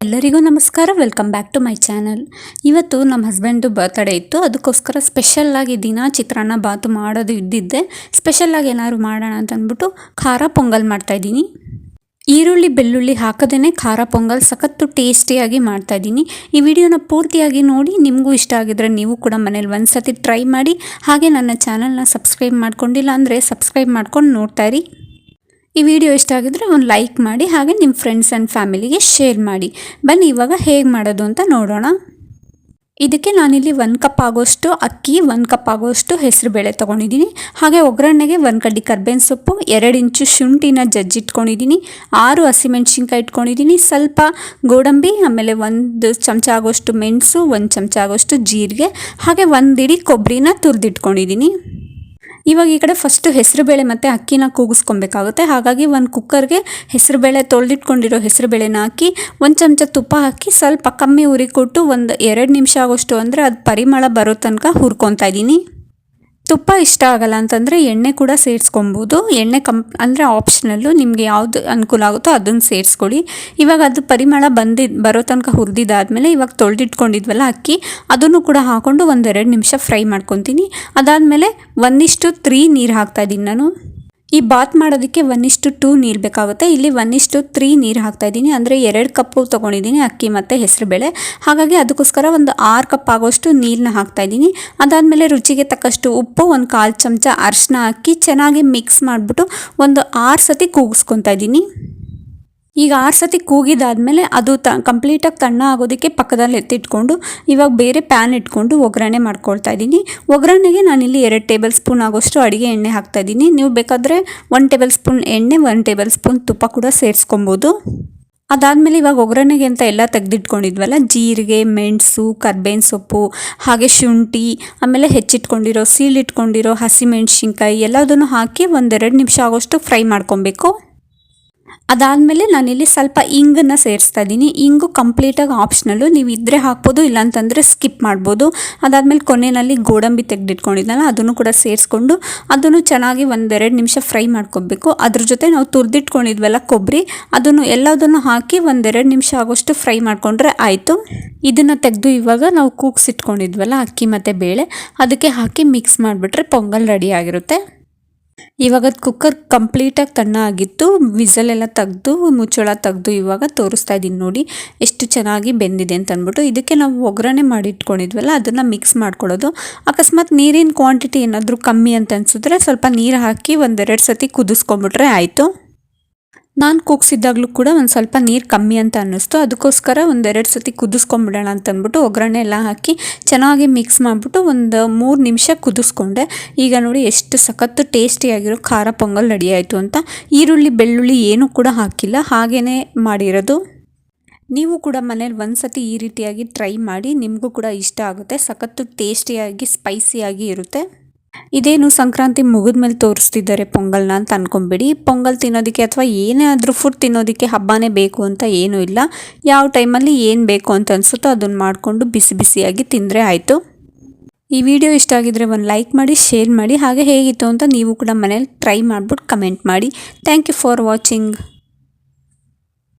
ಎಲ್ಲರಿಗೂ ನಮಸ್ಕಾರ. Welcome back to my channel. ಇವತ್ತು ನಮ್ಮ ಹಸ್ಬೆಂಡು ಬರ್ತ್ಡೇ ಇತ್ತು. ಅದಕ್ಕೋಸ್ಕರ ಸ್ಪೆಷಲ್ಲಾಗಿ ದಿನ ಚಿತ್ರಾನ್ನ ಬಾತು ಮಾಡೋದು ಇದ್ದಿದ್ದೆ. ಸ್ಪೆಷಲ್ಲಾಗಿ ಏನಾದ್ರು ಮಾಡೋಣ ಅಂತ ಅಂದ್ಬಿಟ್ಟು ಖಾರ ಪೊಂಗಲ್ ಮಾಡ್ತಾಯಿದ್ದೀನಿ. ಈರುಳ್ಳಿ ಬೆಳ್ಳುಳ್ಳಿ ಹಾಕದೇ ಖಾರ ಪೊಂಗಲ್ ಸಖತ್ತು ಟೇಸ್ಟಿಯಾಗಿ ಮಾಡ್ತಾಯಿದ್ದೀನಿ. ಈ ವಿಡಿಯೋನ ಪೂರ್ತಿಯಾಗಿ ನೋಡಿ. ನಿಮಗೂ ಇಷ್ಟ ಆಗಿದ್ರೆ ನೀವು ಕೂಡ ಮನೇಲಿ ಒಂದು ಸತಿ ಟ್ರೈ ಮಾಡಿ. ಹಾಗೆ ನನ್ನ ಚಾನಲ್ನ ಸಬ್ಸ್ಕ್ರೈಬ್ ಮಾಡ್ಕೊಂಡಿಲ್ಲ ಅಂದರೆ ಸಬ್ಸ್ಕ್ರೈಬ್ ಮಾಡ್ಕೊಂಡು ನೋಡ್ತಾಯಿರಿ. ಈ ವಿಡಿಯೋ ಇಷ್ಟ ಆಗಿದ್ರೆ ಒಂದು ಲೈಕ್ ಮಾಡಿ, ಹಾಗೆ ನಿಮ್ಮ ಫ್ರೆಂಡ್ಸ್ ಆ್ಯಂಡ್ ಫ್ಯಾಮಿಲಿಗೆ ಶೇರ್ ಮಾಡಿ. ಬನ್ನಿ ಇವಾಗ ಹೇಗೆ ಮಾಡೋದು ಅಂತ ನೋಡೋಣ. ಇದಕ್ಕೆ ನಾನಿಲ್ಲಿ 1 ಕಪ್ ಆಗೋಷ್ಟು ಅಕ್ಕಿ, 1 ಕಪ್ ಆಗೋಷ್ಟು ಹೆಸರುಬೇಳೆ ತೊಗೊಂಡಿದ್ದೀನಿ. ಹಾಗೆ ಒಗ್ಗರಣೆಗೆ 1 ಕಡ್ಡಿ ಕರ್ಬೇವಿನ ಸೊಪ್ಪು, 2 ಇಂಚು ಶುಂಠಿನ ಜಜ್ಜಿಟ್ಕೊಂಡಿದ್ದೀನಿ, 6 ಹಸಿಮೆಣ್ಸಿನ್ಕಾಯಿ ಇಟ್ಕೊಂಡಿದ್ದೀನಿ, ಸ್ವಲ್ಪ ಗೋಡಂಬಿ, ಆಮೇಲೆ 1 ಚಮಚ ಆಗೋಷ್ಟು ಮೆಣಸು, 1 ಚಮಚ ಆಗೋಷ್ಟು ಜೀರಿಗೆ, ಹಾಗೆ 1 ಇಡೀ ಕೊಬ್ಬರಿನ ತುರಿದಿಟ್ಕೊಂಡಿದ್ದೀನಿ. ಇವಾಗ ಈ ಕಡೆ ಫಸ್ಟು ಹೆಸರುಬೇಳೆ ಮತ್ತು ಅಕ್ಕಿನ ಕೂಗಿಸ್ಕೊಬೇಕಾಗುತ್ತೆ. ಹಾಗಾಗಿ ಒಂದು ಕುಕ್ಕರ್ಗೆ ಹೆಸರುಬೇಳೆ ತೊಳೆದಿಟ್ಕೊಂಡಿರೋ ಹೆಸರುಬೇಳೆನ ಹಾಕಿ 1 ಚಮಚ ತುಪ್ಪ ಹಾಕಿ ಸ್ವಲ್ಪ ಕಮ್ಮಿ ಉರಿ ಕೊಟ್ಟು 2 ನಿಮಿಷ ಆಗೋಷ್ಟು ಅಂದರೆ ಅದು ಪರಿಮಳ ಬರೋ ತನಕ ಹುರ್ಕೊತಾ ಇದ್ದೀನಿ. ತುಪ್ಪ ಇಷ್ಟ ಆಗಲ್ಲ ಅಂತಂದರೆ ಎಣ್ಣೆ ಕೂಡ ಸೇರಿಸ್ಕೊಬೋದು. ಎಣ್ಣೆ ಅಂದರೆ ಆಪ್ಷನಲ್ಲು, ನಿಮಗೆ ಯಾವುದು ಅನುಕೂಲ ಆಗುತ್ತೋ ಅದನ್ನು ಸೇರಿಸ್ಕೊಳ್ಳಿ. ಇವಾಗ ಅದು ಪರಿಮಳ ಬರೋ ತನಕ ಹುರಿದಿದ್ದಾದಮೇಲೆ ಇವಾಗ ತೊಳೆದಿಟ್ಕೊಂಡಿದ್ವಲ್ಲ ಅಕ್ಕಿ, ಅದನ್ನು ಕೂಡ ಹಾಕ್ಕೊಂಡು 1-2 ನಿಮಿಷ ಫ್ರೈ ಮಾಡ್ಕೊತೀನಿ. ಅದಾದಮೇಲೆ 1:3 ನೀರು ಹಾಕ್ತಾಯಿದ್ದೀನಿ ನಾನು. ಈ ಬಾತ್ ಮಾಡೋದಕ್ಕೆ 1:2 ನೀರು ಬೇಕಾಗುತ್ತೆ. ಇಲ್ಲಿ 1:3 ನೀರು ಹಾಕ್ತಾಯಿದ್ದೀನಿ. ಅಂದರೆ 2 ಕಪ್ಪು ತೊಗೊಂಡಿದ್ದೀನಿ ಅಕ್ಕಿ ಮತ್ತು ಹೆಸರುಬೇಳೆ. ಹಾಗಾಗಿ ಅದಕ್ಕೋಸ್ಕರ ಒಂದು 6 ಕಪ್ ಆಗೋಷ್ಟು ನೀರನ್ನ ಹಾಕ್ತಾಯಿದ್ದೀನಿ. ಅದಾದಮೇಲೆ ರುಚಿಗೆ ತಕ್ಕಷ್ಟು ಉಪ್ಪು, 1/4 ಚಮಚ ಅರಿಶಿನ ಹಾಕಿ ಚೆನ್ನಾಗಿ ಮಿಕ್ಸ್ ಮಾಡಿಬಿಟ್ಟು ಒಂದು 6 ಸತಿ ಕೂಗಿಸ್ಕೊತಾ ಇದ್ದೀನಿ. ಈಗ 6 ಸತಿ ಕೂಗಿದಾದಮೇಲೆ ಅದು ಕಂಪ್ಲೀಟಾಗಿ ತಣ್ಣ ಆಗೋದಕ್ಕೆ ಪಕ್ಕದಲ್ಲಿ ಎತ್ತಿಟ್ಕೊಂಡು ಇವಾಗ ಬೇರೆ ಪ್ಯಾನ್ ಇಟ್ಕೊಂಡು ಒಗ್ಗರಣೆ ಮಾಡ್ಕೊಳ್ತಾ ಇದ್ದೀನಿ. ಒಗ್ಗರಣೆಗೆ ನಾನಿಲ್ಲಿ 2 ಟೇಬಲ್ ಸ್ಪೂನ್ ಆಗೋಷ್ಟು ಅಡುಗೆ ಎಣ್ಣೆ ಹಾಕ್ತಾಯಿದ್ದೀನಿ. ನೀವು ಬೇಕಾದರೆ 1 ಟೇಬಲ್ ಸ್ಪೂನ್ ಎಣ್ಣೆ, 1 ಟೇಬಲ್ ಸ್ಪೂನ್ ತುಪ್ಪ ಕೂಡ ಸೇರಿಸ್ಕೊಬೋದು. ಅದಾದಮೇಲೆ ಇವಾಗ ಒಗ್ಗರಣೆಗೆ ಅಂತ ಎಲ್ಲ ತೆಗೆದಿಟ್ಕೊಂಡಿದ್ವಲ್ಲ, ಜೀರಿಗೆ, ಮೆಣಸು, ಕರ್ಬೇವಿನ ಸೊಪ್ಪು, ಹಾಗೆ ಶುಂಠಿ, ಆಮೇಲೆ ಹೆಚ್ಚಿಟ್ಕೊಂಡಿರೋ ಸೀಳಿಟ್ಕೊಂಡಿರೋ ಹಸಿಮೆಣ್ಸಿನ್ಕಾಯಿ ಎಲ್ಲದನ್ನು ಹಾಕಿ 1-2 ನಿಮಿಷ ಆಗೋಷ್ಟು ಫ್ರೈ ಮಾಡ್ಕೊಬೇಕು. ಅದಾದಮೇಲೆ ನಾನಿಲ್ಲಿ ಸ್ವಲ್ಪ ಇಂಗನ್ನು ಸೇರಿಸ್ತಾ ಇದ್ದೀನಿ. ಇಂಗು ಕಂಪ್ಲೀಟಾಗಿ ಆಪ್ಷನಲ್ಲು, ನೀವು ಇದ್ದರೆ ಹಾಕ್ಬೋದು, ಇಲ್ಲಾಂತಂದರೆ ಸ್ಕಿಪ್ ಮಾಡ್ಬೋದು. ಅದಾದಮೇಲೆ ಕೊನೆಯಲ್ಲಿ ಗೋಡಂಬಿ ತೆಗೆದಿಟ್ಕೊಂಡಿದ್ದಲ್ಲ ಅದನ್ನು ಕೂಡ ಸೇರಿಸ್ಕೊಂಡು ಅದನ್ನು ಚೆನ್ನಾಗಿ 1-2 ನಿಮಿಷ ಫ್ರೈ ಮಾಡ್ಕೊಬೇಕು. ಅದ್ರ ಜೊತೆ ನಾವು ತುರಿದಿಟ್ಕೊಂಡಿದ್ವಲ್ಲ ಕೊಬ್ಬರಿ, ಅದನ್ನು ಎಲ್ಲದನ್ನು ಹಾಕಿ 1-2 ನಿಮಿಷ ಆಗೋಷ್ಟು ಫ್ರೈ ಮಾಡಿಕೊಂಡ್ರೆ ಆಯಿತು. ಇದನ್ನು ತೆಗೆದು ಇವಾಗ ನಾವು ಕೂಗಿಸಿಟ್ಕೊಂಡಿದ್ವಲ್ಲ ಅಕ್ಕಿ ಮತ್ತು ಬೇಳೆ, ಅದಕ್ಕೆ ಹಾಕಿ ಮಿಕ್ಸ್ ಮಾಡಿಬಿಟ್ರೆ ಪೊಂಗಲ್ ರೆಡಿ ಆಗಿರುತ್ತೆ. ಇವಾಗ ಕುಕ್ಕರ್ ಕಂಪ್ಲೀಟಾಗಿ ತಣ್ಣ ಆಗಿತ್ತು. ವಿಸಲೆಲ್ಲ ತೆಗೆದು ಮುಚ್ಚಳ ತೆಗೆದು ಇವಾಗ ತೋರಿಸ್ತಾ ಇದ್ದೀನಿ ನೋಡಿ ಎಷ್ಟು ಚೆನ್ನಾಗಿ ಬೆಂದಿದೆ ಅಂತ ಅಂದ್ಬಿಟ್ಟು. ಇದಕ್ಕೆ ನಾವು ಒಗ್ಗರಣೆ ಮಾಡಿ ಇಟ್ಕೊಂಡಿದ್ವಲ್ಲ ಅದನ್ನು ಮಿಕ್ಸ್ ಮಾಡ್ಕೊಳ್ಳೋದು. ಅಕಸ್ಮಾತ್ ನೀರಿನ ಕ್ವಾಂಟಿಟಿ ಏನಾದರೂ ಕಮ್ಮಿ ಅಂತ ಅನಿಸಿದ್ರೆ ಸ್ವಲ್ಪ ನೀರು ಹಾಕಿ 1-2 ಸತಿ ಕುದಿಸ್ಕೊಂಬಿಟ್ರೆ ಆಯಿತು. ನಾನು ಕೂಗಿಸಿದ್ದಾಗಲೂ ಕೂಡ ಒಂದು ಸ್ವಲ್ಪ ನೀರು ಕಮ್ಮಿ ಅಂತ ಅನ್ನಿಸ್ತು. ಅದಕ್ಕೋಸ್ಕರ 1-2 ಸತಿ ಕುದಿಸ್ಕೊಂಬಿಡೋಣ ಅಂತ ಅಂದ್ಬಿಟ್ಟು ಒಗ್ಗರಣೆ ಎಲ್ಲ ಹಾಕಿ ಚೆನ್ನಾಗಿ ಮಿಕ್ಸ್ ಮಾಡಿಬಿಟ್ಟು 3 ನಿಮಿಷ ಕುದಿಸ್ಕೊಂಡೆ. ಈಗ ನೋಡಿ ಎಷ್ಟು ಸಖತ್ತು ಟೇಸ್ಟಿಯಾಗಿರೋ ಖಾರ ಪೊಂಗಲ್ ರೆಡಿ ಆಯಿತು ಅಂತ. ಈರುಳ್ಳಿ ಬೆಳ್ಳುಳ್ಳಿ ಏನೂ ಕೂಡ ಹಾಕಿಲ್ಲ, ಹಾಗೇ ಮಾಡಿರೋದು. ನೀವು ಕೂಡ ಮನೇಲಿ ಒಂದು ಸತಿ ಈ ರೀತಿಯಾಗಿ ಟ್ರೈ ಮಾಡಿ, ನಿಮಗೂ ಕೂಡ ಇಷ್ಟ ಆಗುತ್ತೆ. ಸಖತ್ತು ಟೇಸ್ಟಿಯಾಗಿ ಸ್ಪೈಸಿಯಾಗಿ ಇರುತ್ತೆ. ಇದೇನು ಸಂಕ್ರಾಂತಿ ಮುಗಿದ ಮೇಲೆ ತೋರಿಸ್ತಿದ್ದಾರೆ ಪೊಂಗಲ್ನ ಅಂತ ಅಂದ್ಕೊಂಬೇಡಿ. ಪೊಂಗಲ್ ತಿನ್ನೋದಕ್ಕೆ ಅಥವಾ ಏನೇ ಆದರೂ ಫುಡ್ ತಿನ್ನೋದಕ್ಕೆ ಹಬ್ಬನೇ ಬೇಕು ಅಂತ ಏನೂ ಇಲ್ಲ. ಯಾವ ಟೈಮಲ್ಲಿ ಏನು ಬೇಕು ಅಂತ ಅನಿಸುತ್ತೋ ಅದನ್ನು ಮಾಡಿಕೊಂಡು ಬಿಸಿ ಬಿಸಿಯಾಗಿ ತಿಂದರೆ ಆಯಿತು. ಈ ವಿಡಿಯೋ ಇಷ್ಟ ಆಗಿದ್ರೆ ಒಂದು ಲೈಕ್ ಮಾಡಿ, ಶೇರ್ ಮಾಡಿ, ಹಾಗೆ ಹೇಗಿತ್ತು ಅಂತ ನೀವು ಕೂಡ ಮನೇಲಿ ಟ್ರೈ ಮಾಡಿಬಿಟ್ಟು ಕಮೆಂಟ್ ಮಾಡಿ. Thank you for watching.